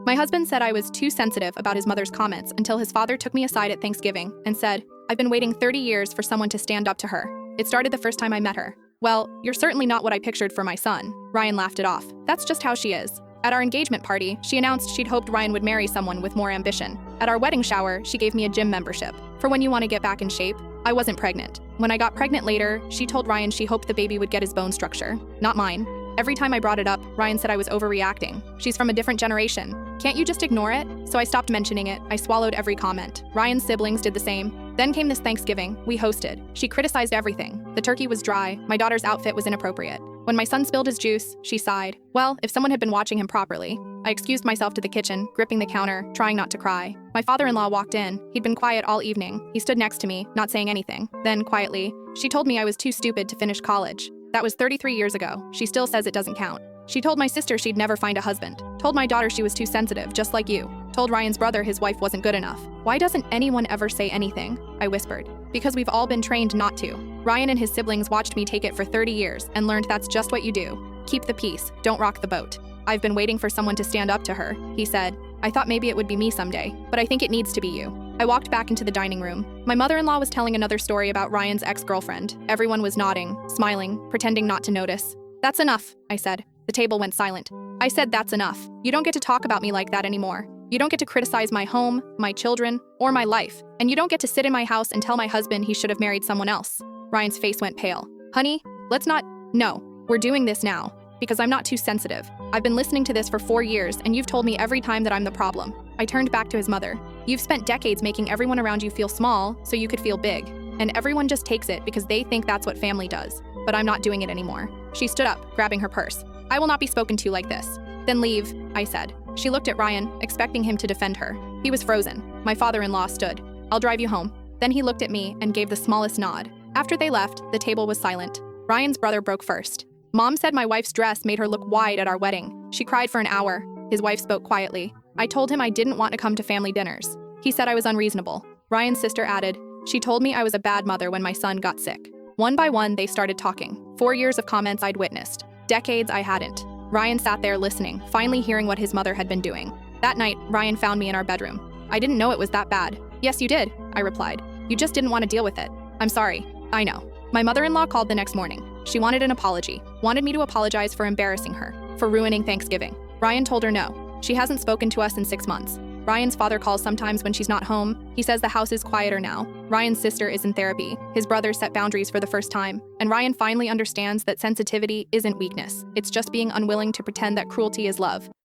My husband said I was too sensitive about his mother's comments until his father took me aside at Thanksgiving and said, "I've been waiting 30 years for someone to stand up to her. It started the first time I met her." "Well, you're certainly not what I pictured for my son." Ryan laughed it off. "That's just how she is." At our engagement party, she announced she'd hoped Ryan would marry someone with more ambition. At our wedding shower, she gave me a gym membership for when you want to get back in shape. I wasn't pregnant. When I got pregnant later, she told Ryan she hoped the baby would get his bone structure, not mine. Every time I brought it up, Ryan said I was overreacting. "She's from a different generation. Can't you just ignore it?" So I stopped mentioning it. I swallowed every comment. Ryan's siblings did the same. Then came this Thanksgiving. We hosted. She criticized everything. The turkey was dry. My daughter's outfit was inappropriate. When my son spilled his juice, she sighed. Well, if someone had been watching him properly. I excused myself to the kitchen, gripping the counter, trying not to cry. My father-in-law walked in. He'd been quiet all evening. He stood next to me, not saying anything. Then, quietly, she told me I was too stupid to finish college. That was 33 years ago. She still says it doesn't count. She told my sister she'd never find a husband. Told my daughter she was too sensitive, just like you. Told Ryan's brother his wife wasn't good enough. "Why doesn't anyone ever say anything?" I whispered. "Because we've all been trained not to." Ryan and his siblings watched me take it for 30 years and learned that's just what you do. Keep the peace, don't rock the boat. "I've been waiting for someone to stand up to her," he said. "I thought maybe it would be me someday, but I think it needs to be you." I walked back into the dining room. My mother-in-law was telling another story about Ryan's ex-girlfriend. Everyone was nodding, smiling, pretending not to notice. "That's enough," I said. The table went silent. I said, "That's enough. You don't get to talk about me like that anymore. You don't get to criticize my home, my children, or my life. And you don't get to sit in my house and tell my husband he should have married someone else." Ryan's face went pale. "Honey, let's not— No, we're doing this now. Because I'm not too sensitive. I've been listening to this for 4 years, and you've told me every time that I'm the problem." I turned back to his mother. "You've spent decades making everyone around you feel small so you could feel big. And everyone just takes it because they think that's what family does. But I'm not doing it anymore." She stood up, grabbing her purse. "I will not be spoken to like this." "Then leave," I said. She looked at Ryan, expecting him to defend her. He was frozen. My father-in-law stood. "I'll drive you home." Then he looked at me and gave the smallest nod. After they left, the table was silent. Ryan's brother broke first. "Mom said my wife's dress made her look wide at our wedding. She cried for an hour." His wife spoke quietly. "I told him I didn't want to come to family dinners. He said I was unreasonable." Ryan's sister added, "She told me I was a bad mother when my son got sick." One by one, they started talking. 4 years of comments I'd witnessed. Decades I hadn't. Ryan sat there listening, finally hearing what his mother had been doing. That night, Ryan found me in our bedroom. "I didn't know it was that bad." "Yes, you did," I replied. "You just didn't want to deal with it." "I'm sorry." "I know." My mother-in-law called the next morning. She wanted an apology, wanted me to apologize for embarrassing her, for ruining Thanksgiving. Ryan told her no. She hasn't spoken to us in 6 months. Ryan's father calls sometimes when she's not home. He says the house is quieter now. Ryan's sister is in therapy. His brother set boundaries for the first time. And Ryan finally understands that sensitivity isn't weakness. It's just being unwilling to pretend that cruelty is love.